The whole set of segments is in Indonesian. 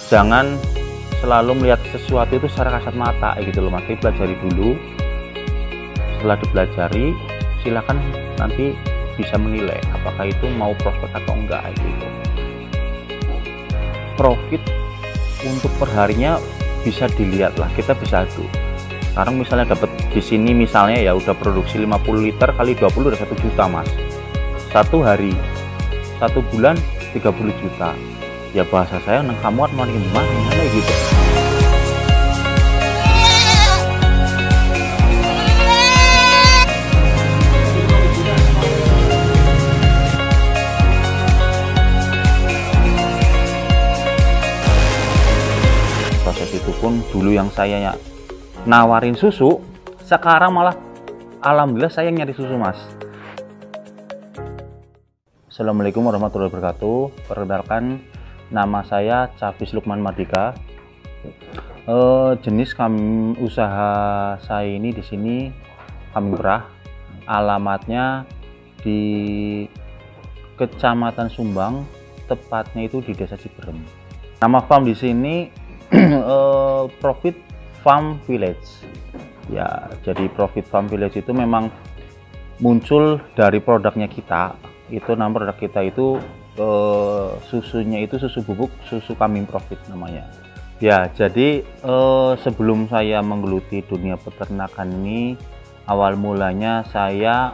Jangan selalu melihat sesuatu itu secara kasat mata gitu loh Mas. Pelajari dulu. Setelah dipelajari, silakan nanti bisa menilai apakah itu mau prospek atau enggak gitu. Profit untuk perharinya bisa dilihat lah, kita bisa adu. Sekarang misalnya dapat di sini misalnya ya udah produksi 50 liter kali 20 udah 1 juta Mas. Satu hari, 1 bulan 30 juta. Ya bahasa saya nang kamu mau gimana gitu. Proses itu pun dulu yang saya nawarin susu, sekarang malah alhamdulillah saya nyari susu Mas. Assalamualaikum warahmatullahi wabarakatuh. Perkenalkan, nama saya Chavis Lukman Mardika. Jenis usaha saya ini di sini kambing perah. Alamatnya di Kecamatan Sumbang, tepatnya itu di Desa Ciberem. Nama farm di sini Profit Farm Village. Ya, jadi Profit Farm Village itu memang muncul dari produknya kita. Itu nama produk kita itu susunya itu susu bubuk, susu kambing Profit namanya. Ya, jadi sebelum saya menggeluti dunia peternakan ini, awal mulanya saya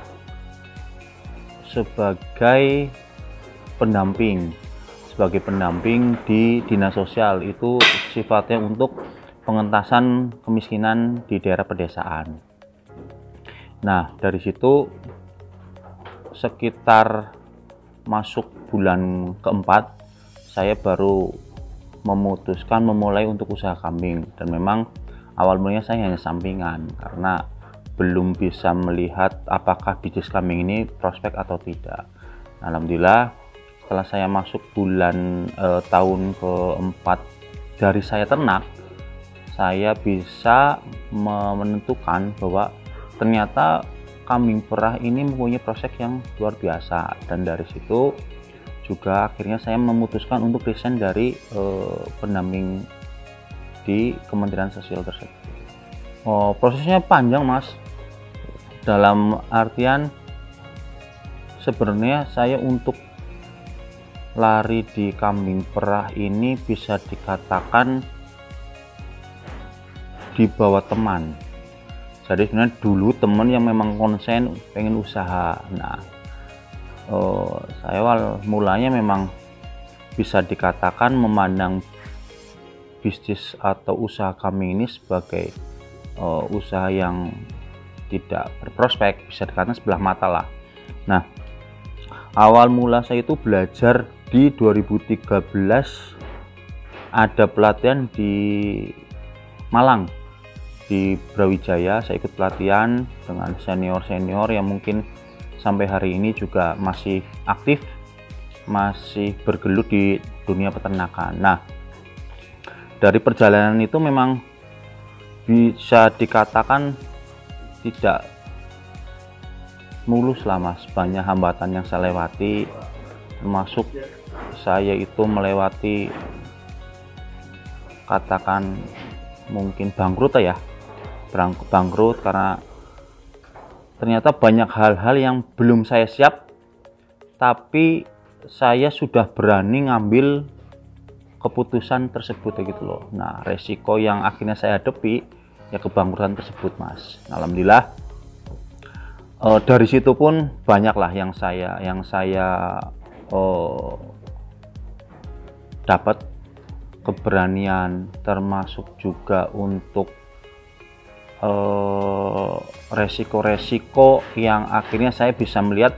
sebagai pendamping di dinas sosial, itu sifatnya untuk pengentasan kemiskinan di daerah pedesaan. Nah, dari situ sekitar masuk bulan keempat saya baru memutuskan memulai untuk usaha kambing, dan memang awal mulanya saya hanya sampingan karena belum bisa melihat apakah bisnis kambing ini prospek atau tidak. Alhamdulillah setelah saya masuk bulan tahun keempat dari saya ternak, saya bisa menentukan bahwa ternyata kambing perah ini mempunyai prospek yang luar biasa, dan dari situ juga akhirnya saya memutuskan untuk resign dari pendamping di Kementerian Sosial tersebut. Prosesnya panjang Mas, dalam artian sebenarnya saya untuk lari di kambing perah ini bisa dikatakan dibawa teman. Jadi sebenarnya dulu teman yang memang konsen pengen usaha. Nah, saya awal mulanya memang bisa dikatakan memandang bisnis atau usaha kambing ini sebagai usaha yang tidak berprospek, bisa dikatakan sebelah mata lah. Nah, awal mula saya itu belajar di 2013, ada pelatihan di Malang, di Brawijaya. Saya ikut pelatihan dengan senior-senior yang mungkin sampai hari ini juga masih aktif, masih bergelut di dunia peternakan. Nah, dari perjalanan itu memang bisa dikatakan tidak mulus lah Mas, banyak hambatan yang saya lewati, termasuk saya itu melewati katakan mungkin bangkrut ya, bangkrut karena ternyata banyak hal-hal yang belum saya siap, tapi saya sudah berani ngambil keputusan tersebut gitu loh. Nah, resiko yang akhirnya saya hadapi ya kebangkrutan tersebut Mas. Alhamdulillah dari situ pun banyaklah yang saya dapat keberanian, termasuk juga untuk resiko-resiko yang akhirnya saya bisa melihat,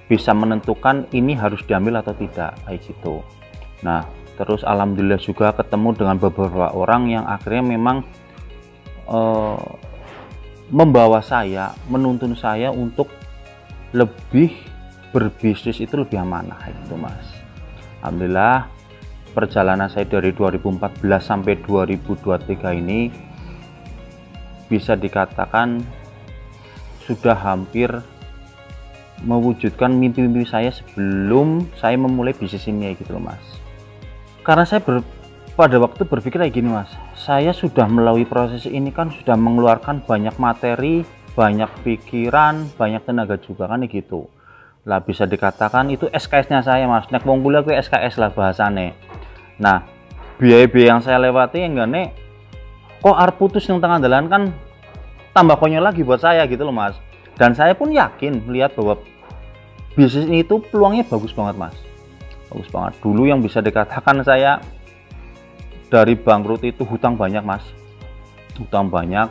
bisa menentukan ini harus diambil atau tidak kayak gitu. Nah, terus alhamdulillah juga ketemu dengan beberapa orang yang akhirnya memang membawa saya, menuntun saya untuk lebih berbisnis itu lebih amanah itu Mas. Alhamdulillah perjalanan saya dari 2014 sampai 2023 ini bisa dikatakan sudah hampir mewujudkan mimpi-mimpi saya sebelum saya memulai bisnis ini gitu loh Mas. Karena saya pada waktu berpikir kayak gini mas, saya sudah melalui proses ini kan, sudah mengeluarkan banyak materi, banyak pikiran, banyak tenaga juga kan gitu lah, bisa dikatakan itu SKS-nya saya mas, nek wong kuliah gue SKS lah bahasane. Nah biaya-biaya yang saya lewati enggak nek kok arep putus yang tengah jalan kan tambah konyol lagi buat saya gitu loh mas. Dan saya pun yakin melihat bahwa bisnis ini itu peluangnya bagus banget mas, bagus banget. Dulu yang bisa dikatakan saya dari bangkrut itu hutang banyak mas, hutang banyak.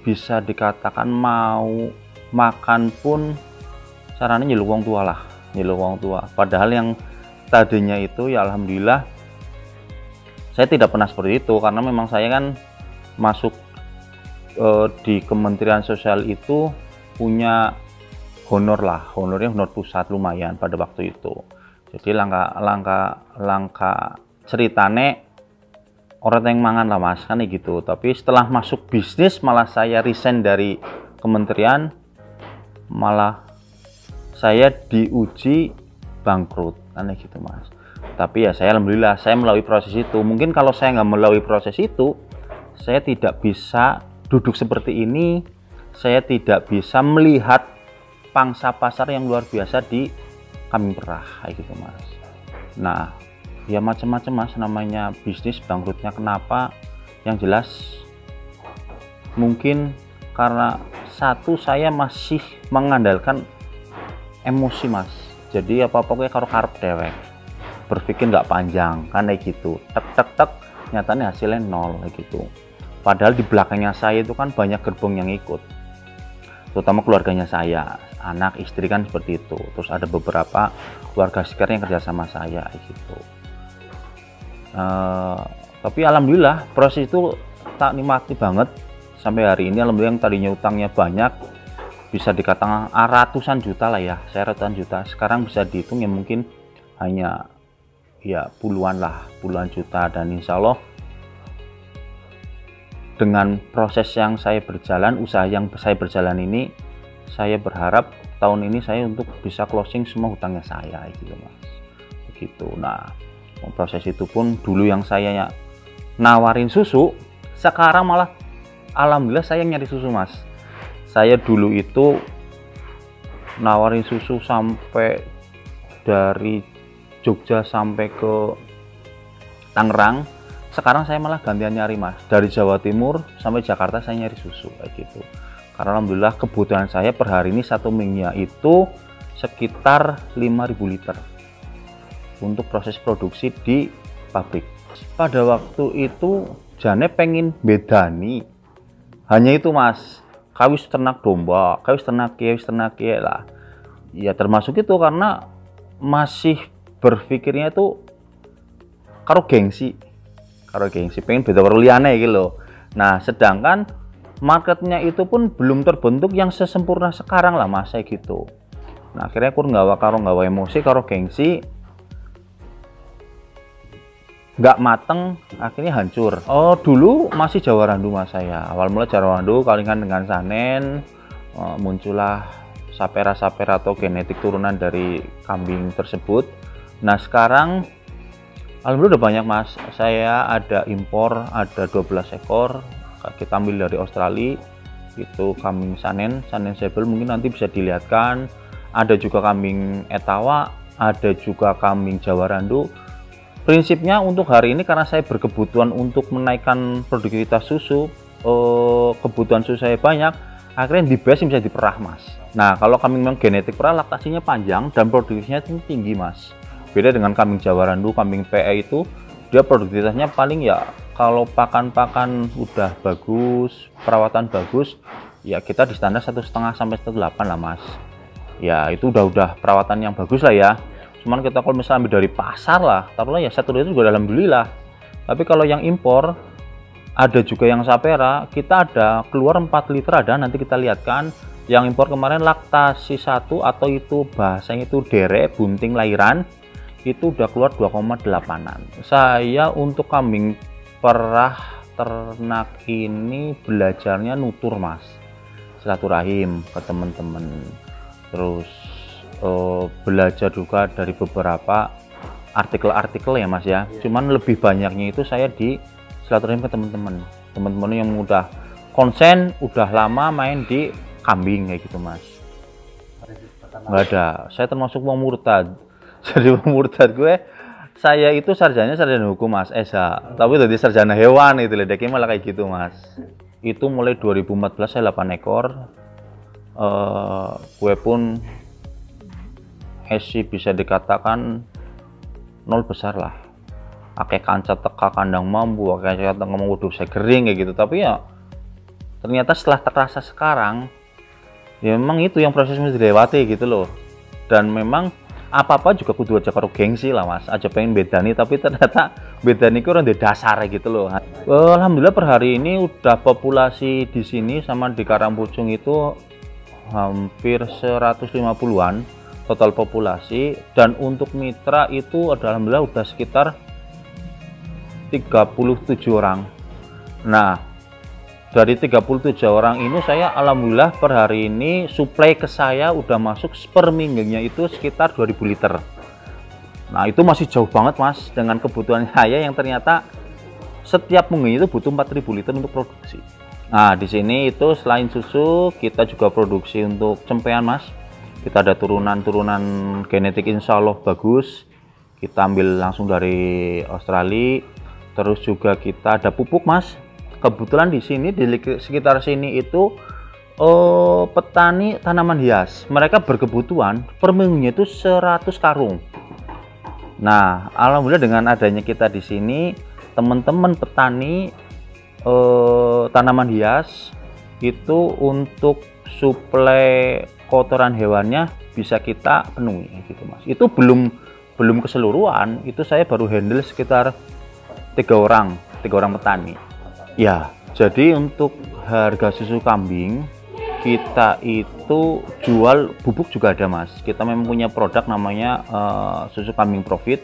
Bisa dikatakan mau makan pun caranya nyeluk wong tua lah, nyeluk wong tua. Padahal yang tadinya itu ya alhamdulillah saya tidak pernah seperti itu, karena memang saya kan masuk di Kementerian Sosial itu punya honor lah, honornya honor pusat lumayan pada waktu itu. Jadi langka ceritane orang yang mangan lah mas kan gitu. Tapi setelah masuk bisnis malah saya resign dari kementerian, malah saya diuji bangkrut kan gitu mas. Tapi ya saya alhamdulillah saya melalui proses itu. Mungkin kalau saya nggak melalui proses itu, saya tidak bisa duduk seperti ini, saya tidak bisa melihat pangsa pasar yang luar biasa di Kambing Perah kayak gitu mas. Nah ya macam-macam mas, namanya bisnis bangkrutnya kenapa, yang jelas mungkin karena satu saya masih mengandalkan emosi mas, jadi apa-apa kayak karo karep dewek, berpikir nggak panjang kan kayak gitu, tek nyatanya hasilnya nol kayak gitu. Padahal di belakangnya saya itu kan banyak gerbong yang ikut, terutama keluarganya saya, anak istri kan seperti itu, terus ada beberapa keluarga sekitar yang kerja sama saya gitu. Tapi alhamdulillah proses itu tak nikmati banget sampai hari ini. Alhamdulillah yang tadinya utangnya banyak, bisa dikatakan ratusan juta lah ya, saya ratusan juta, sekarang bisa dihitung ya mungkin hanya ya puluhan juta. Dan insya Allah dengan proses yang saya berjalan, usaha yang saya berjalan ini, saya berharap tahun ini saya untuk bisa closing semua hutangnya saya gitu mas, begitu. Nah proses itu pun dulu yang saya nawarin susu, sekarang malah alhamdulillah saya nyari susu mas. Saya dulu itu nawarin susu sampai dari Jogja sampai ke Tangerang, sekarang saya malah gantian nyari mas, dari Jawa Timur sampai Jakarta saya nyari susu kayak gitu. Karena alhamdulillah kebutuhan saya per hari ini satu minggunya itu sekitar 5.000 liter untuk proses produksi di pabrik. Pada waktu itu jane pengen bedani, hanya itu mas, kawis ternak domba, kawis ternak lah ya, termasuk itu karena masih berpikirnya itu karo gengsi pengen beda karo liyane gitu loh. Nah sedangkan marketnya itu pun belum terbentuk yang sesempurna sekarang lah mas saya gitu. Nah akhirnya aku nggawa emosi karo gengsi, nggak mateng, akhirnya hancur. Dulu masih Jawa Randu mas saya, awal mula Jawa Randu kalingan dengan Sanen, muncullah sapera atau genetik turunan dari kambing tersebut. Nah sekarang alhamdulillah udah banyak mas, saya ada impor, ada 12 ekor kita ambil dari Australia, itu kambing Sanen Sebel, mungkin nanti bisa dilihatkan. Ada juga kambing Etawa, ada juga kambing Jawa Randu. Prinsipnya untuk hari ini karena saya berkebutuhan untuk menaikkan produktivitas susu, kebutuhan susu saya banyak, akhirnya di base bisa diperah mas. Nah kalau kambing memang genetik perah, laktasinya panjang dan produktivitasnya tinggi mas. Beda dengan kambing Jawa Randu, kambing PE itu dia produktivitasnya paling ya kalau pakan udah bagus, perawatan bagus, ya kita di standar 1,5 sampai 1,8 lah mas. Ya itu udah perawatan yang bagus lah ya. Cuman kita kalau misalnya ambil dari pasar lah, taruhlah ya 1 liter juga alhamdulillah. Tapi kalau yang impor, ada juga yang sapera, kita ada keluar 4 liter ada, nanti kita lihatkan. Yang impor kemarin laktasi 1 atau itu bahasanya itu derek bunting lahiran, itu udah keluar 2,8an. Saya untuk kambing perah ternak ini belajarnya nutur mas, silaturahim ke teman-teman, terus belajar juga dari beberapa artikel-artikel ya Mas ya. Cuman lebih banyaknya itu saya di silaturahim ke teman-teman yang udah konsen, udah lama main di kambing kayak gitu Mas. Nggak ada, saya termasuk wong murtad. Jadi wong murtad saya itu sarjana hukum Mas, SH, tapi jadi sarjana hewan itu ledeknya malah kayak gitu Mas. Itu mulai 2014 saya 8 ekor. Gue pun bisa dikatakan nol besar lah. Pakai kanca teka kandang mampu, pakai kanca ngomong waduh saya kering kayak gitu. Tapi ya ternyata setelah terasa sekarang, ya memang itu yang proses mesti dilewati gitu loh. Dan memang apa-apa juga kudu aja karo gengsi lah Mas, aja pengen bedani tapi ternyata bedani itu orang di dasar gitu loh. Alhamdulillah per hari ini udah populasi di sini sama di Karangpucung itu hampir 150-an total populasi, dan untuk mitra itu alhamdulillah udah sekitar 37 orang. Nah, dari 37 orang ini saya alhamdulillah per hari ini suplai ke saya udah masuk per minggunya itu sekitar 2000 liter. Nah itu masih jauh banget Mas dengan kebutuhan saya yang ternyata setiap minggunya itu butuh 4000 liter untuk produksi. Nah di sini itu selain susu kita juga produksi untuk cempean Mas. Kita ada turunan-turunan genetik insya Allah bagus. Kita ambil langsung dari Australia. Terus juga kita ada pupuk Mas. Kebetulan di sini di sekitar sini itu petani tanaman hias, mereka berkebutuhan per minggunya itu 100 karung. Nah, alhamdulillah dengan adanya kita di sini, teman-teman petani tanaman hias itu untuk suplai kotoran hewannya bisa kita penuhi gitu Mas. Itu belum keseluruhan, itu saya baru handle sekitar 3 orang petani. Ya, jadi untuk harga susu kambing kita itu jual bubuk juga ada Mas. Kita memang punya produk namanya susu kambing profit,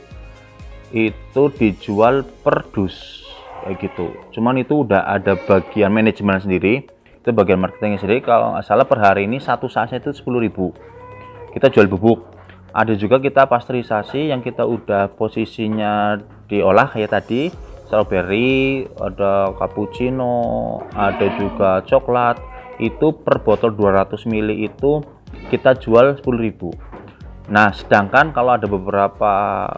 itu dijual per dus kayak gitu. Cuman itu udah ada bagian manajemen sendiri, itu bagian marketingnya sendiri. Kalau nggak salah per hari ini satu saset itu 10.000 kita jual bubuk. Ada juga kita pasteurisasi yang kita udah posisinya diolah kayak tadi, strawberry, ada cappuccino, ada juga coklat. Itu per botol 200 ml itu kita jual 10.000. Nah, sedangkan kalau ada beberapa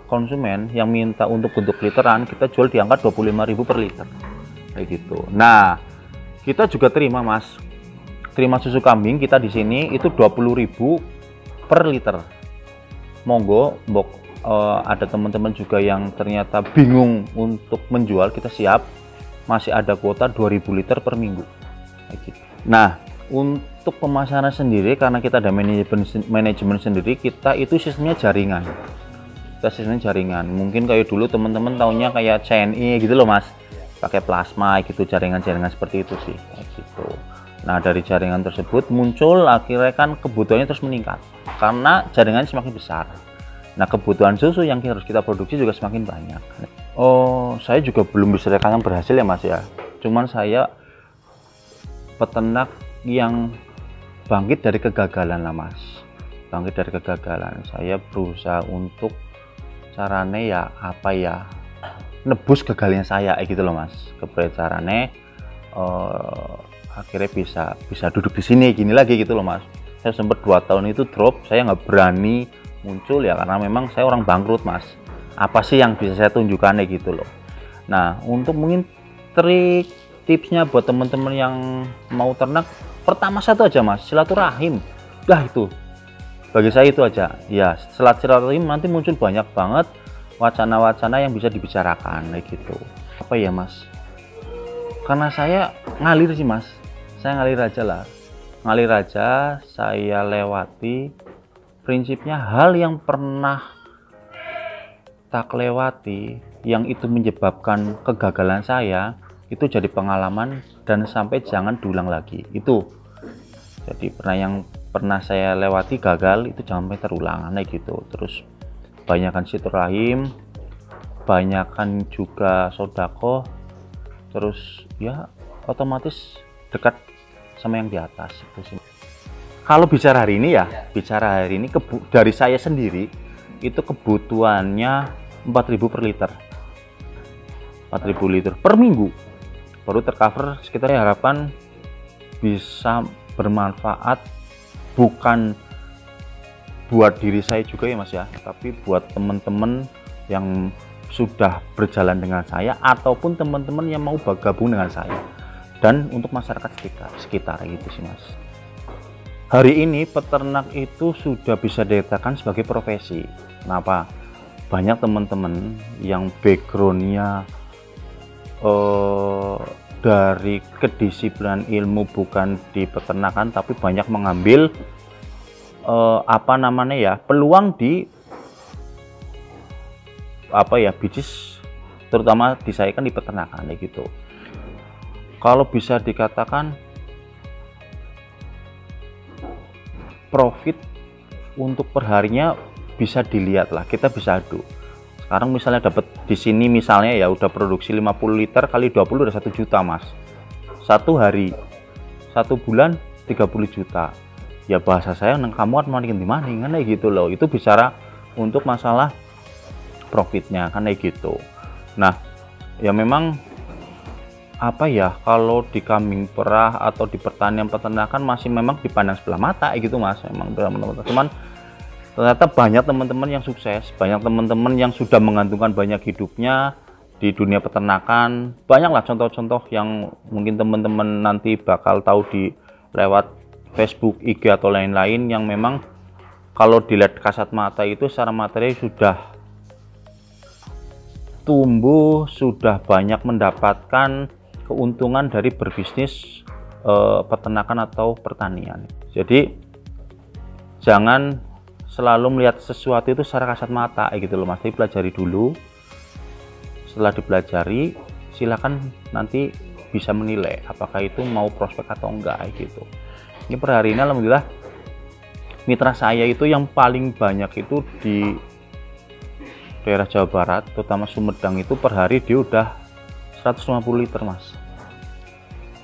konsumen yang minta untuk bentuk literan, kita jual di angka 25.000 per liter. Kayak gitu. Nah, kita juga terima Mas. Terima susu kambing kita di sini itu 20.000 per liter. Monggo, mbok ada teman-teman juga yang ternyata bingung untuk menjual, kita siap, masih ada kuota 2000 liter per minggu. Nah, untuk pemasaran sendiri karena kita ada manajemen sendiri, kita itu sistemnya jaringan. Mungkin kayak dulu teman-teman taunya kayak CNI gitu loh Mas, pakai plasma gitu, jaringan-jaringan seperti itu sih gitu. Nah, dari jaringan tersebut muncul akhirnya kan kebutuhannya terus meningkat karena jaringan semakin besar. Nah, kebutuhan susu yang harus kita produksi juga semakin banyak. Saya juga belum bisa dikatakan berhasil ya Mas ya. Cuman saya peternak yang bangkit dari kegagalan lah Mas. Bangkit dari kegagalan. Saya berusaha untuk carane ya apa ya, nebus gagalnya saya gitu loh Mas. Carane akhirnya bisa duduk di sini gini lagi gitu loh Mas. Saya sempat 2 tahun itu drop, saya nggak berani muncul ya karena memang saya orang bangkrut Mas. Apa sih yang bisa saya tunjukkan gitu loh. Nah, untuk mungkin trik tipsnya buat teman-teman yang mau ternak, pertama satu aja Mas, silaturahim. Dah itu bagi saya itu aja ya. Setelah silaturahim nanti muncul banyak banget wacana-wacana yang bisa dibicarakan kayak gitu. Apa ya Mas, karena saya ngalir sih Mas, saya ngalir aja lah, saya lewati. Prinsipnya hal yang pernah tak lewati yang itu menyebabkan kegagalan saya itu jadi pengalaman dan sampai jangan diulang lagi. Itu jadi pernah saya lewati gagal itu jangan sampai terulang gitu. Terus banyakkan silaturahim, banyakkan juga sodako, terus ya otomatis dekat sama yang di atas itu sih. Kalau bicara hari ini ya, bicara hari ini dari saya sendiri itu kebutuhannya 4.000 per liter. 4.000 liter per minggu baru tercover. Sekitar saya harapkan bisa bermanfaat bukan buat diri saya juga ya Mas ya, tapi buat teman-teman yang sudah berjalan dengan saya ataupun teman-teman yang mau bergabung dengan saya dan untuk masyarakat sekitar gitu sih Mas. Hari ini peternak itu sudah bisa dikatakan sebagai profesi. Kenapa? Banyak teman-teman yang backgroundnya dari kedisiplinan ilmu bukan di peternakan, tapi banyak mengambil peluang di bisnis, terutama di saya kan di peternakan gitu. Kalau bisa dikatakan profit untuk perharinya bisa dilihat lah, kita bisa adu. Sekarang misalnya dapat di sini misalnya ya udah produksi 50 liter kali 20 udah 1 juta Mas. Satu hari, 1 bulan 30 juta. Ya bahasa saya neng kamu maning kan gitu loh. Itu bicara untuk masalah profitnya kan gitu. Nah, ya memang kalau di kambing perah atau di pertanian peternakan masih memang dipandang sebelah mata gitu Mas. Memang benar-benar. Cuman ternyata banyak teman-teman yang sukses, banyak teman-teman yang sudah menggantungkan banyak hidupnya di dunia peternakan. Banyaklah contoh-contoh yang mungkin teman-teman nanti bakal tahu di lewat Facebook, IG atau lain-lain yang memang kalau dilihat kasat mata itu secara materi sudah tumbuh, sudah banyak mendapatkan keuntungan dari berbisnis peternakan atau pertanian. Jadi jangan selalu melihat sesuatu itu secara kasat mata gitu loh Mas. Pelajari dulu. Setelah dipelajari, silakan nanti bisa menilai apakah itu mau prospek atau enggak gitu. Ini per hari ini alhamdulillah mitra saya itu yang paling banyak itu di daerah Jawa Barat, terutama Sumedang itu per hari dia udah 150 liter Mas.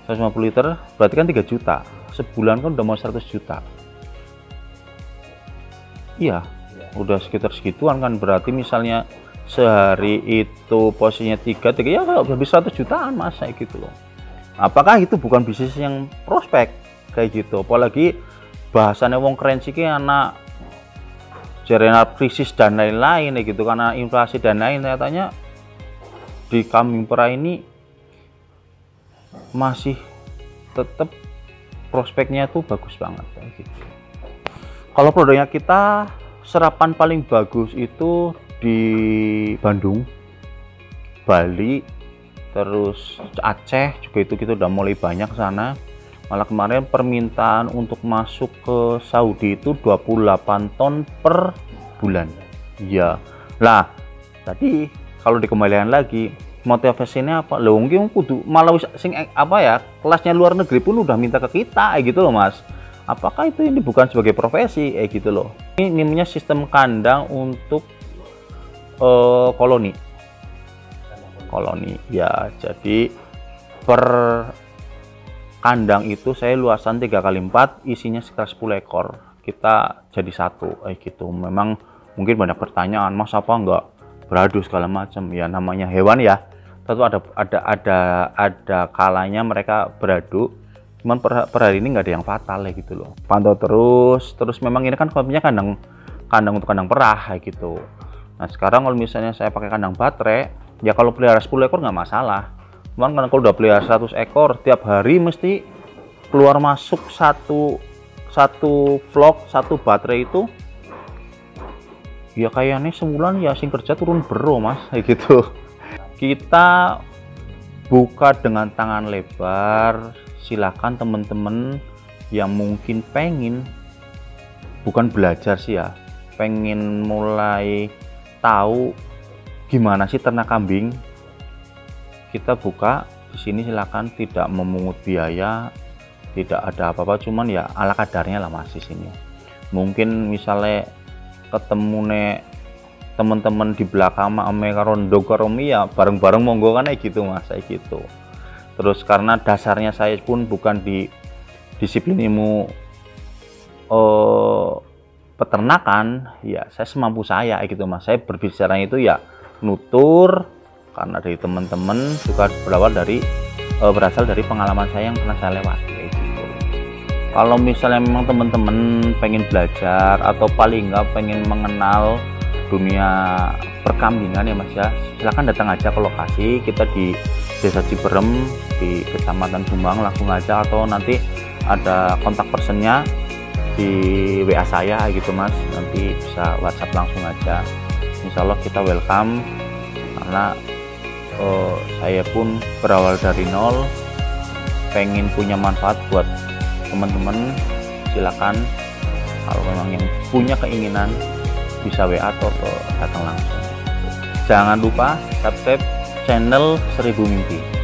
150 liter berarti kan 3 juta. Sebulan kan udah mau 100 juta. Iya, udah sekitar segituan kan. Berarti misalnya sehari itu posisinya 3 ya habis 100 jutaan Mas kayak gitu loh. Apakah itu bukan bisnis yang prospek kayak gitu? Apalagi bahasanya wong keren sih anak jarena krisis dan lain-lain gitu, karena inflasi dan lain, katanya di kambing perah ini masih tetap prospeknya tuh bagus banget kayak gitu. Kalau produknya kita serapan paling bagus itu di Bandung, Bali, terus Aceh juga itu kita udah mulai banyak sana. Malah kemarin permintaan untuk masuk ke Saudi itu 28 ton per bulan. Ya, lah tadi kalau dikembalikan lagi motivasinya apa? Loh, mungkin kudu malah kelasnya luar negeri pun udah minta ke kita gitu loh Mas. Apakah itu ini bukan sebagai profesi gitu loh. Ini namanya sistem kandang untuk koloni ya. Jadi per kandang itu saya luasan 3x4 isinya sekitar 10 ekor, kita jadi satu gitu. Memang mungkin banyak pertanyaan, Mas apa enggak beradu segala macam? Ya namanya hewan ya, tentu ada kalanya mereka beradu, cuman per hari ini nggak ada yang fatal gitu loh. Pantau terus memang ini kan kondisinya kandang untuk kandang perah gitu. Nah sekarang kalau misalnya saya pakai kandang baterai, ya kalau pelihara 10 ekor nggak masalah. Cuman kalau udah pelihara 100 ekor, tiap hari mesti keluar masuk satu vlog, satu baterai itu ya kayaknya sebulan ya sing kerja turun bero Mas kayak gitu. Kita buka dengan tangan lebar, silakan teman-teman yang mungkin pengen, bukan belajar sih ya, pengen mulai tahu gimana sih ternak kambing, kita buka di sini, silakan, tidak memungut biaya, tidak ada apa-apa, cuman ya ala kadarnya lah Mas di sini. Mungkin misalnya ketemu teman-teman di belakang ame karondo karomi ya bareng-bareng monggo kan gitu Mas kayak gitu. Terus karena dasarnya saya pun bukan di disiplin ilmu eh, peternakan, ya saya semampu saya gitu mas. Saya berbicara itu ya nutur karena dari teman-teman juga berasal dari pengalaman saya yang pernah saya lewati kayak gitu. Kalau misalnya memang teman-teman pengen belajar atau paling nggak pengen mengenal dunia perkambingan ya mas ya, silahkan datang aja ke lokasi kita di Desa Ciberem di Kecamatan Jombang, langsung aja, atau nanti ada kontak personnya di WA saya gitu mas, nanti bisa WhatsApp langsung aja. Insya Allah kita welcome, karena saya pun berawal dari nol, pengen punya manfaat buat teman-teman. Silakan kalau memang yang punya keinginan bisa WA atau datang langsung. Jangan lupa subscribe channel 1000 Mimpi.